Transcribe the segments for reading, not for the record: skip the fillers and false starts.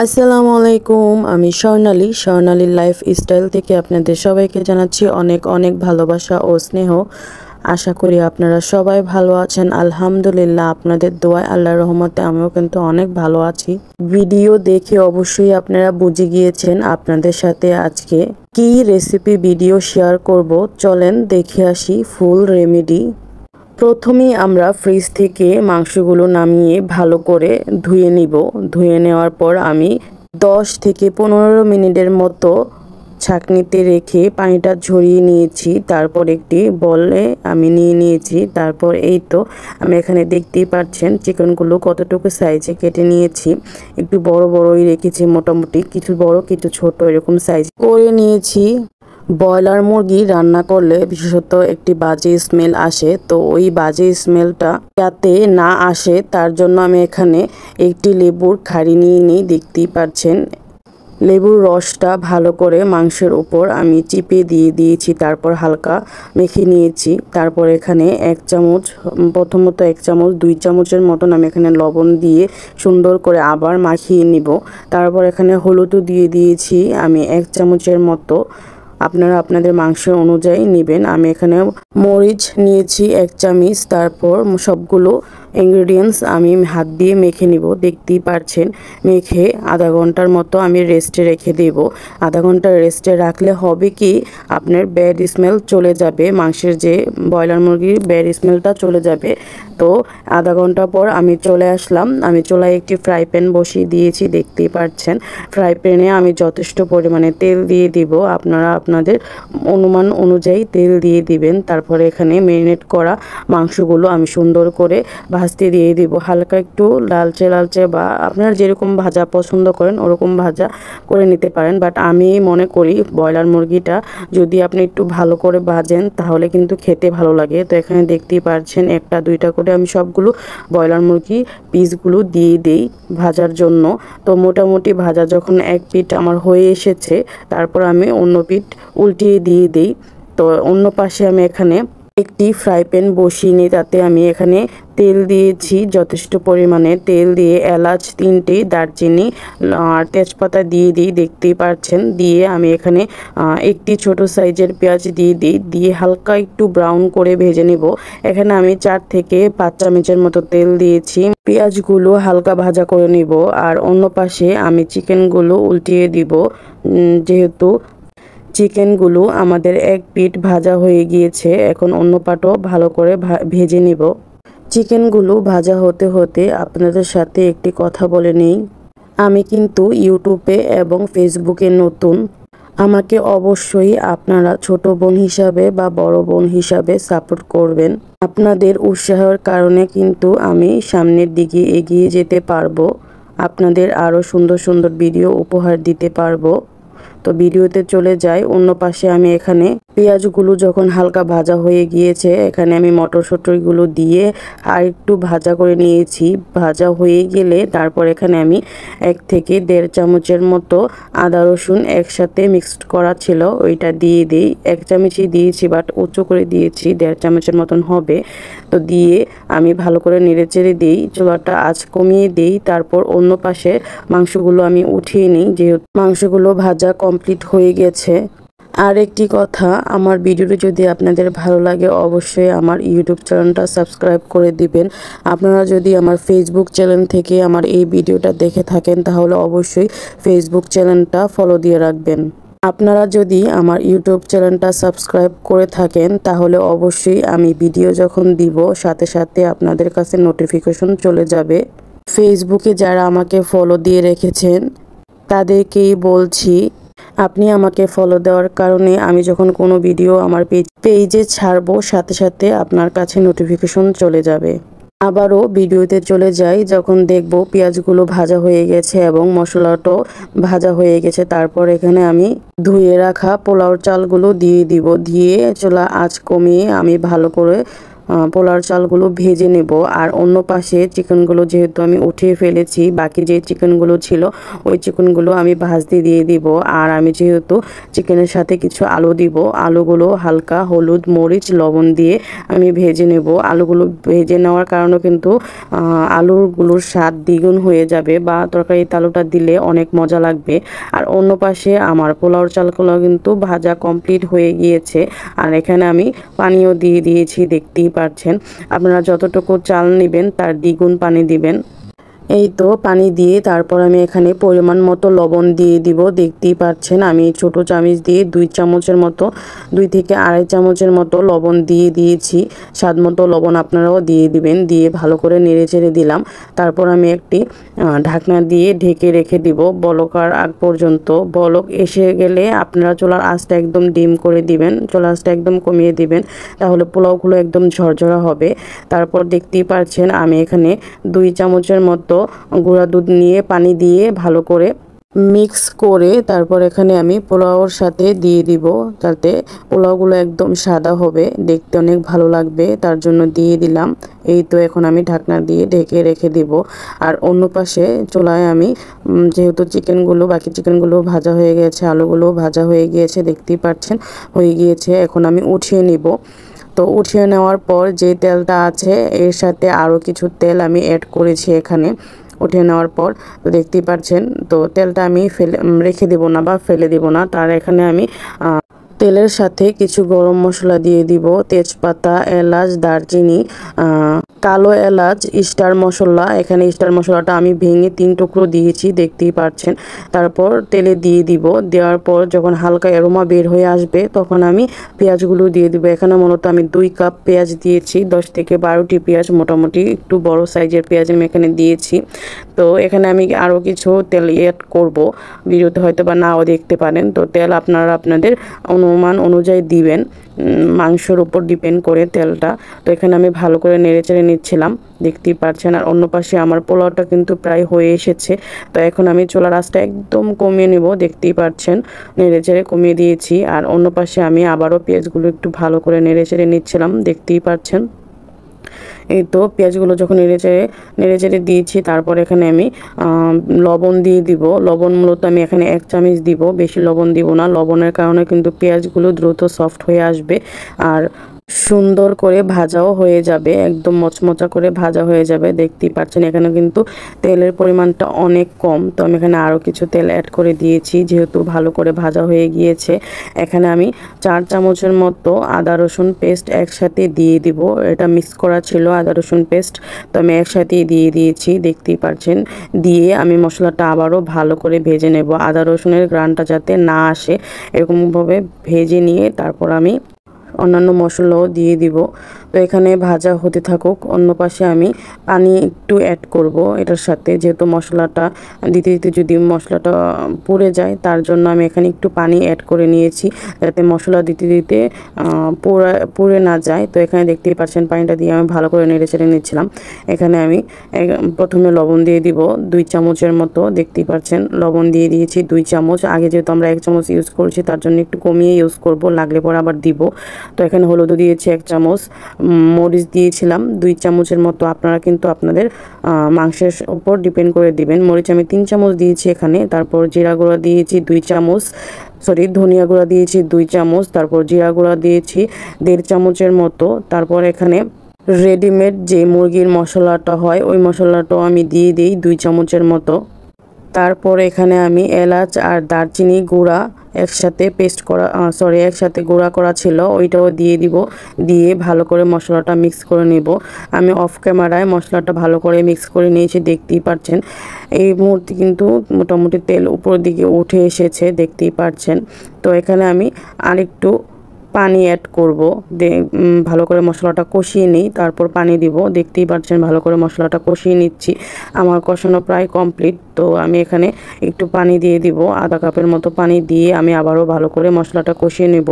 আসসালামু আলাইকুম। আমি স্বর্ণালী লাইফস্টাইল থেকে আপনাদের সবাইকে জানাচ্ছি অনেক অনেক ভালোবাসা ও স্নেহ। আশা করি আপনারা সবাই ভালো আছেন। আলহামদুলিল্লাহ, আপনাদের দোয়ায় আল্লাহর রহমতে আমিও কিন্তু অনেক ভালো আছি। ভিডিও দেখে অবশ্যই আপনারা বুঝে গিয়েছেন আপনাদের সাথে আজকে কি রেসিপি ভিডিও শেয়ার করব। চলেন দেখে আসি ফুল রেমেডি। প্রথমেই আমরা ফ্রিজ থেকে মাংসগুলো নামিয়ে ভালো করে ধুয়ে নিব। ধুয়ে নেওয়ার পর আমি 10 থেকে 15 মিনিটের মতো ছাঁকনিতে রেখে পানিটা ঝরিয়ে নিয়েছি। তারপর একটি বলে আমি নিয়ে নিয়েছি। তারপর এই তো আমি এখানে দেখতেই পাচ্ছেন চিকেনগুলো কতটুকু সাইজে কেটে নিয়েছি। একটু বড় বড়ই রেখেছি, মোটামুটি কিছু বড় কিছু ছোট এরকম সাইজ করে নিয়েছি। ব্রয়লার মুরগি রান্না করলে বিশেষত একটি বাজে স্মেল আসে, তো ওই বাজে স্মেলটা যাতে না আসে তার জন্য আমি এখানে একটি লেবুর খাড়ি নিয়ে নিই। দেখতেই পাচ্ছেন লেবুর রসটা ভালো করে মাংসের উপর আমি চিপে দিয়ে দিয়েছি। তারপর হালকা মেখে নিয়েছি। তারপর এখানে প্রথমত 1 চামচ 2 চামচের মতন আমি এখানে লবণ দিয়ে সুন্দর করে আবার মাখিয়ে নিব। তারপর এখানে হলুদও দিয়ে দিয়েছি আমি 1 চামচের মতো। আপনারা আপনাদের মাংস অনুযায়ী নেবেন। আমি এখানে মরিচ নিয়েছি 1 চামচ। তারপর সবগুলো ইনগ্রেডিয়েন্টস আমি হাত দিয়ে মেখে নিব। দেখতেই পাচ্ছেন মেখে আধা ঘন্টার মতো আমি রেস্টে রেখে দেব। আধা ঘন্টা রেস্টে রাখলে হবে কি আপনার ব্যাড স্মেল চলে যাবে, মাংসের যে ব্রয়লার মুরগির ব্যাড স্মেলটা চলে যাবে। তো আধা ঘন্টা পর আমি চলে আসলাম। আমি চুলায় একটি ফ্রাই প্যান বসিয়ে দিয়েছি। দেখতেই পাচ্ছেন ফ্রাই প্যানে আমি যথেষ্ট পরিমাণে তেল দিয়ে দিব। আপনারা আপনাদের অনুমান অনুযায়ী তেল দিয়ে দিবেন। তারপরে এখানে ম্যারিনেট করা মাংসগুলো আমি সুন্দর করে ভাজতে দিয়ে দিব। হালকা একটু লালচে বা আপনারা যেরকম ভাজা পছন্দ করেন ওরকম ভাজা করে নিতে পারেন। বাট আমি মনে করি ব্রয়লার মুরগিটা যদি আপনি একটু ভালো করে ভাজেন তাহলে কিন্তু খেতে ভালো লাগে। তো এখানে দেখতেই পাচ্ছেন 1টা 2টা করে আমি সবগুলো ব্রয়লার মুরগি পিসগুলো দিয়ে দিই ভাজার জন্য। তো মোটামুটি ভাজা যখন এক পিঠ আমার হয়ে এসেছে তারপর আমি অন্য পিঠ উল্টিয়ে দিয়ে দিই। তো অন্য পাশে আমি এখানে একটি ফ্রাই প্যান বসিয়ে নিই। তাতে আমি এখানে তেল দিয়েছি যথেষ্ট পরিমাণে। তেল দিয়ে এলাচ 3টি, দারচিনি আর তেজপাতা দিয়ে দিই। দেখতেই পাচ্ছেন দিয়ে আমি এখানে একটি ছোট সাইজের পেঁয়াজ দিয়ে দিই। দিয়ে হালকা একটু ব্রাউন করে ভেজে নেব। এখানে আমি 4 থেকে 5 চামচের মতো তেল দিয়েছি। পেঁয়াজগুলো হালকা ভাজা করে নিব। আর অন্য পাশে আমি চিকেনগুলো উল্টিয়ে দিব। যেহেতু চিকেনগুলো আমাদের এক পিঠ ভাজা হয়ে গিয়েছে, এখন অন্য পাটও ভালো করে ভেজে নিব। চিকেনগুলো ভাজা হতে হতে আপনাদের সাথে একটি কথা বলে নিই। আমি কিন্তু ইউটিউবে এবং ফেসবুকে নতুন। আমাকে অবশ্যই আপনারা ছোট বোন হিসাবে বা বড় বোন হিসাবে সাপোর্ট করবেন। আপনাদের উৎসাহের কারণে কিন্তু আমি সামনের দিকে এগিয়ে যেতে পারবো। আপনাদের আরও সুন্দর সুন্দর ভিডিও উপহার দিতে পারবো। তো ভিডিওতে চলে যাই। অন্য পাশে আমি এখানে পেঁয়াজগুলো যখন হালকা ভাজা হয়ে গিয়েছে এখানে আমি মটরশুঁটিগুলো দিয়ে আর একটু ভাজা করে নিয়েছি। ভাজা হয়ে গেলে তারপর এখানে আমি 1 থেকে 1.5 চামচের মতো আদা রসুন একসাথে মিক্সড করা ছিল ওইটা দিয়ে দিই। 1 চামচই দিয়েছি বাট উঁচু করে দিয়েছি, 1.5 চামচের মতন হবে। তো দিয়ে আমি ভালো করে নেড়েচেড়ে দিই, চুলাটা আঁচ কমিয়ে দিই। তারপর অন্য পাশে মাংসগুলো আমি উঠিয়ে নিই যেহেতু মাংসগুলো ভাজা কমপ্লিট হয়ে গেছে। আর একটি কথা, আমার ভিডিওটি যদি আপনাদের ভালো লাগে অবশ্যই আমার ইউটিউব চ্যানেলটা সাবস্ক্রাইব করে দিবেন। আপনারা যদি আমার ফেসবুক চ্যানেল থেকে আমার এই ভিডিওটা দেখে থাকেন তাহলে অবশ্যই ফেসবুক চ্যানেলটা ফলো দিয়ে রাখবেন। আপনারা যদি আমার ইউটিউব চ্যানেলটা সাবস্ক্রাইব করে থাকেন তাহলে অবশ্যই আমি ভিডিও যখন দিব সাথে সাথে আপনাদের কাছে নোটিফিকেশন চলে যাবে। ফেসবুকে যারা আমাকে ফলো দিয়ে রেখেছেন তাদেরকেই বলছি, আপনি আমাকে ফলো দেওয়ার কারণে আমি যখন কোনো ভিডিও আমার পেজে ছাড়বো সাথে সাথে আপনার কাছে নোটিফিকেশন চলে যাবে। আবারও ভিডিওতে চলে যাই। যখন দেখব পেঁয়াজগুলো ভাজা হয়ে গেছে এবং মশলাটাও ভাজা হয়ে গেছে তারপর এখানে আমি ধুয়ে রাখা পোলাওর চালগুলো দিয়ে দিব। দিয়ে চুলা আঁচ কমিয়ে আমি ভালো করে পোলাওর চালগুলো ভেজে নেব। আর অন্য পাশে চিকেনগুলো যেহেতু আমি উঠিয়ে ফেলেছি, বাকি যে চিকেনগুলো ছিল ওই চিকেনগুলো আমি ভাজতে দিয়ে দিব। আর আমি যেহেতু চিকেনের সাথে কিছু আলু দিব, আলুগুলো হালকা হলুদ মরিচ লবণ দিয়ে আমি ভেজে নেব। আলুগুলো ভেজে নেওয়ার কারণে কিন্তু আলুগুলোর স্বাদ দ্বিগুণ হয়ে যাবে, বা তরকারিতে আলুটা দিলে অনেক মজা লাগবে। আর অন্য পাশে আমার পোলাওর চালগুলো কিন্তু ভাজা কমপ্লিট হয়ে গিয়েছে। আর এখানে আমি পানিও দিয়ে দিয়েছি, দেখতেই পাচ্ছেন। আপনারা যতটুকু চাল নেবেন তার দ্বিগুণ পানি দিবেন। এই তো পানি দিয়ে তারপর আমি এখানে পরিমাণ মতো লবণ দিয়ে দিব। দেখতেই পাচ্ছেন আমি ছোট চামচ দিয়ে 2 চামচের মতো, 2 থেকে আড়াই চামচের মতো লবণ দিয়ে দিয়েছি। স্বাদ মতো লবণ আপনারাও দিয়ে দিবেন। দিয়ে ভালো করে নেড়ে চেড়ে দিলাম। তারপর আমি একটি ঢাকনা দিয়ে ঢেকে রেখে দিব বলকার আগ পর্যন্ত। বলক এসে গেলে আপনারা চুলার আঁচটা একদম ডিম করে দিবেন, চুলার আঁচটা একদম কমিয়ে দিবেন, তাহলে পোলাওগুলো একদম ঝরঝরা হবে। তারপর দেখতেই পাচ্ছেন আমি এখানে 2 চামচের মতো গুঁড়া দুধ নিয়ে পানি দিয়ে ভালো করে মিক্স করে তারপর এখানে আমি পোলাওর সাথে দিয়ে দিব, যাতে পোলাওগুলো একদম সাদা হবে, দেখতে অনেক ভালো লাগবে, তার জন্য দিয়ে দিলাম। এই তো এখন আমি ঢাকনা দিয়ে ঢেকে রেখে দিব। আর অন্য পাশে চুলায় আমি যেহেতু বাকি চিকেনগুলো ভাজা হয়ে গেছে, আলুগুলো ভাজা হয়ে গিয়েছে, দেখতেই পাচ্ছেন হয়ে গিয়েছে। এখন আমি উঠিয়ে নিব। তো উঠিয়ে নেওয়ার পর যে তেলটা আছে এর সাথে আরও কিছু তেল আমি অ্যাড করেছি এখানে উঠিয়ে নেওয়ার পর। তো দেখতেই পাচ্ছেন, তো তেলটা আমি রেখে দেব না বা ফেলে দেব না। তার এখানে আমি তেলের সাথে কিছু গরম মশলা দিয়ে দিব, তেজপাতা, এলাচ, দারচিনি, কালো এলাচ, স্টার মশলা। এখানে স্টার মশলাটা আমি ভেঙে 3 টুকরো দিয়েছি, দেখতেই পাচ্ছেন। তারপর তেলে দিয়ে দিব। দেওয়ার পর যখন হালকা অ্যারোমা বের হয়ে আসবে তখন আমি পেঁয়াজগুলো দিয়ে দিব। এখানে মূলত আমি 2 কাপ পেঁয়াজ দিয়েছি, 10 থেকে 12টি পেঁয়াজ, মোটামুটি একটু বড় সাইজের পেঁয়াজ আমি এখানে দিয়েছি। তো এখানে আমি আরও কিছু তেল অ্যাড করব, ভিডিওতে হয়তো বা নাও দেখতে পারেন। তো তেল আপনারা আপনাদের অনুমান অনুযায়ী দিবেন, মাংসের উপর ডিপেন্ড করে তেলটা। তো এখানে আমি ভালো করে নেড়েচেড়ে নিচ্ছিলাম, দেখতেই পাচ্ছেন। আর অন্য পাশে আমার পোলাওটা কিন্তু প্রায় হয়ে এসেছে। তো এখন আমি চুলার আঁচটা একদম কমিয়ে নেব, দেখতেই পাচ্ছেন নেড়েচেড়ে কমিয়ে দিয়েছি। আর অন্য পাশে আমি আবারও পেঁয়াজগুলো একটু ভালো করে নেড়েচেড়ে নিচ্ছিলাম, দেখতেই পাচ্ছেন। এই তো পেঁয়াজগুলো যখন নেড়েচেড়ে দিয়েছি, তারপর এখানে আমি লবণ দিয়ে দিব। লবণ মূলত আমি এখানে 1 চামচ দিব, বেশি লবণ দিব না। লবণের কারণে কিন্তু পেঁয়াজগুলো দ্রুত সফট হয়ে আসবে আর সুন্দর করে ভাজাও হয়ে যাবে, একদম মচমচা করে ভাজা হয়ে যাবে। দেখতেই পাচ্ছেন এখানে কিন্তু তেলের পরিমাণটা অনেক কম। তো আমি এখানে আরও কিছু তেল অ্যাড করে দিয়েছি, যেহেতু ভালো করে ভাজা হয়ে গিয়েছে। এখানে আমি 4 চামচের মতো আদা রসুন পেস্ট একসাথে দিয়ে দিব। এটা মিক্স করা ছিল আদা রসুন পেস্ট, তো আমি একসাথেই দিয়ে দিয়েছি, দেখতেই পাচ্ছেন। দিয়ে আমি মশলাটা আবারও ভালো করে ভেজে নেব, আদা রসুনের ঘ্রাণটা যাতে না আসে এরকমভাবে ভেজে নিয়ে তারপর আমি অন্যান্য মশলাও দিয়ে দিব। তো এখানে ভাজা হতে থাকুক। অন্য পাশে আমি পানি একটু অ্যাড করব এটার সাথে, যেহেতু মশলাটা দিতে দিতে যদি মশলাটা পুড়ে যায়, তার জন্য আমি এখানে একটু পানি অ্যাড করে নিয়েছি, যাতে মশলা দিতে দিতে পুড়ে না যায়। তো এখানে দেখতেই পাচ্ছেন পানিটা দিয়ে আমি ভালো করে নেড়ে চেড়ে নিচ্ছিলাম। এখানে আমি প্রথমে লবণ দিয়ে দিব 2 চামচের মতো, দেখতেই পাচ্ছেন লবণ দিয়ে দিয়েছি 2 চামচ। আগে যেহেতু আমরা 1 চামচ ইউজ করছি, তার জন্য একটু কমিয়ে ইউজ করব, লাগলে পরে আবার দিব। তো এখানে হলুদও দিয়েছি 1 চামচ, মরিচ দিয়েছিলাম 2 চামচের মতো। আপনারা কিন্তু আপনাদের মাংসের উপর ডিপেন্ড করে দিবেন। মরিচ আমি 3 চামচ দিয়েছি এখানে। তারপর জিরা গুঁড়া দিয়েছি 2 চামচ, ধনিয়া গুঁড়া দিয়েছি 2 চামচ। তারপর জিরা গুঁড়া দিয়েছি 1.5 চামচের মতো। তারপর এখানে রেডিমেড যে মুরগির মশলাটা হয় ওই মশলাটাও আমি দিয়ে দিই 2 চামচের মতো। তারপর এখানে আমি এলাচ আর দারচিনি গুঁড়া একসাথে গুঁড়া করা ছিল, ওইটাও দিয়ে দিব। দিয়ে ভালো করে মশলাটা মিক্স করে নেব। আমি অফ ক্যামেরায় মশলাটা ভালো করে মিক্স করে নিয়েছি, দেখতেই পাচ্ছেন। এই মুহূর্তে কিন্তু মোটামুটি তেল উপর দিকে উঠে এসেছে, দেখতেই পাচ্ছেন। তো এখানে আমি আরেকটু পানি অ্যাড করব, ভালো করে মশলাটা কষিয়ে নিই, তারপর পানি দিব। দেখতেই পাচ্ছেন ভালো করে মশলাটা কষিয়ে নিচ্ছি, আমার কষানো প্রায় কমপ্লিট। তো আমি এখানে একটু পানি দিয়ে দিব, আধা কাপের মতো পানি দিয়ে আমি আবারও ভালো করে মশলাটা কষিয়ে নেব।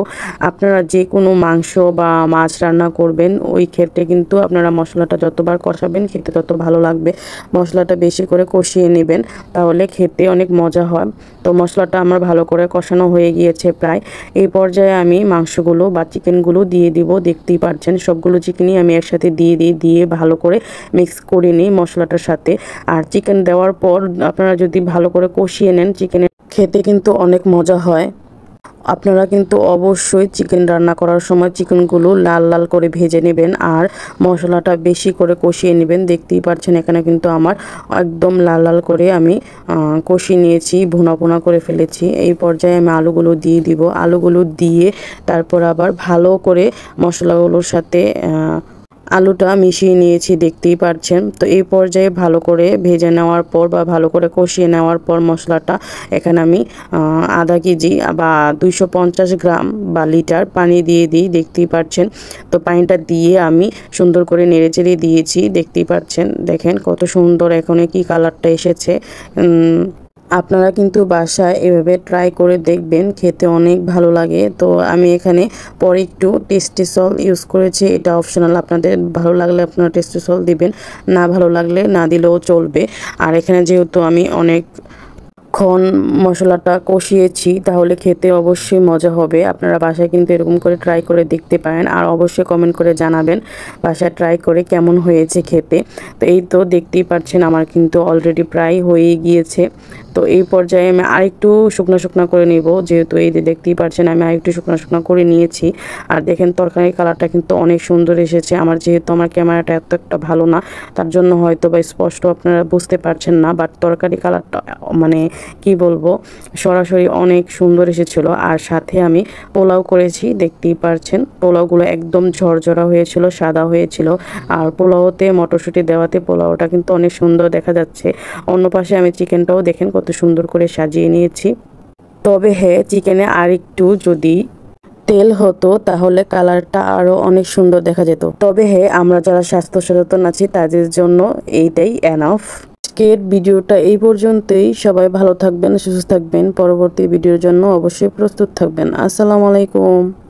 আপনারা যে কোনো মাংস বা মাছ রান্না করবেন ওই ক্ষেত্রে কিন্তু আপনারা মশলাটা যতবার কষাবেন খেতে তত ভালো লাগবে। মশলাটা বেশি করে কষিয়ে নেবেন, তাহলে খেতে অনেক মজা হয়। তো মশলাটা আমার ভালো করে কষানো হয়ে গিয়েছে প্রায়। এই পর্যায়ে আমি মাংসগুলো মশলাগুলো বা চিকেনগুলো দিয়ে দিব। দেখতেই পাচ্ছেন সবগুলো চিকেনই আমি একসাথে দিয়ে ভালো করে মিক্স করে নিই মশলাটার সাথে। আর চিকেন দেওয়ার পর আপনারা যদি ভালো করে কষিয়ে নেন, চিকেনের খেতে কিন্তু অনেক মজা হয়। আপনারা কিন্তু অবশ্যই চিকেন রান্না করার সময় চিকেনগুলো লাল লাল করে ভেজে নেবেন আর মশলাটা বেশি করে কষিয়ে নেবেন। দেখতেই পাচ্ছেন এখানে কিন্তু আমার একদম লাল লাল করে আমি কষিয়ে নিয়েছি, ভুনা করে ফেলেছি। এই পর্যায়ে আমি আলুগুলো দিয়ে দিব। আলুগুলো দিয়ে তারপর আবার ভালো করে মশলাগুলোর সাথে আলুটা মিশিয়ে নিয়েছি, দেখতেই পাচ্ছেন। তো এই পর্যায়ে ভালো করে ভেজে নেওয়ার পর বা ভালো করে কষিয়ে নেওয়ার পর মশলাটা এখানে আমি আধা কেজি বা 250 গ্রাম বা লিটার পানি দিয়ে দিই, দেখতেই পাচ্ছেন। তো পানিটা দিয়ে আমি সুন্দর করে নেড়েচেড়ে দিয়েছি, দেখতেই পাচ্ছেন। দেখেন কত সুন্দর এখন কি কালারটা এসেছে। আপনারা কিন্তু বাসায় এভাবে ট্রাই করে দেখবেন, খেতে অনেক ভালো লাগে। তো আমি এখানে পরে একটু টেস্টি সল্ট ইউজ করেছি, এটা অপশনাল, আপনাদের ভালো লাগলে আপনারা টেস্টি সল্ট দিবেন, না ভালো লাগলে না দিলেও চলবে। আর এখানে যেহেতু আমি অনেকক্ষণ মশলাটা কষিয়েছি তাহলে খেতে অবশ্যই মজা হবে। আপনারা বাসায় কিন্তু এরকম করে ট্রাই করে দেখতে পারেন আর অবশ্যই কমেন্ট করে জানাবেন বাসায় ট্রাই করে কেমন হয়েছে খেতে। তো এই তো দেখতেই পাচ্ছেন আমার কিন্তু অলরেডি প্রায় হয়ে গিয়েছে। তো এই পর্যায়ে আমি আরেকটু শুকনো করে নিব, যেহেতু এই যে দেখতেই পাচ্ছেন আমি আরেকটু শুকনো করে নিয়েছি। আর দেখেন তরকারির কালারটা কিন্তু অনেক সুন্দর এসেছে। যেহেতু আমার ক্যামেরাটা এত একটা ভালো না, তার জন্য হয়তো বা স্পষ্ট আপনারা বুঝতে পারছেন না, বাট তরকারি কালারটা মানে কি বলবো, সরাসরি অনেক সুন্দর এসেছিলো। আর সাথে আমি পোলাও করেছি, দেখতেই পাচ্ছেন পোলাওগুলো একদম ঝরঝরা হয়েছিল, সাদা হয়েছিল। আর পোলাওতে মটরশুঁটি দেওয়াতে পোলাওটা কিন্তু অনেক সুন্দর দেখা যাচ্ছে। অন্য পাশে আমি চিকেনটাও দেখেন কত সুন্দর করে সাজিয়ে নিয়েছি। তবে হ্যাঁ, চিকেনে আরেকটু যদি তেল হতো তাহলে কালারটা আরও অনেক সুন্দর দেখা যেত। তবে হ্যাঁ, আমরা যারা স্বাস্থ্য সচেতন আছি তাদের জন্য এইটাই এনাফ। আজকের ভিডিওটা এই পর্যন্তই। সবাই ভালো থাকবেন, সুস্থ থাকবেন। পরবর্তী ভিডিওর জন্য অবশ্যই প্রস্তুত থাকবেন। আসসালামু আলাইকুম।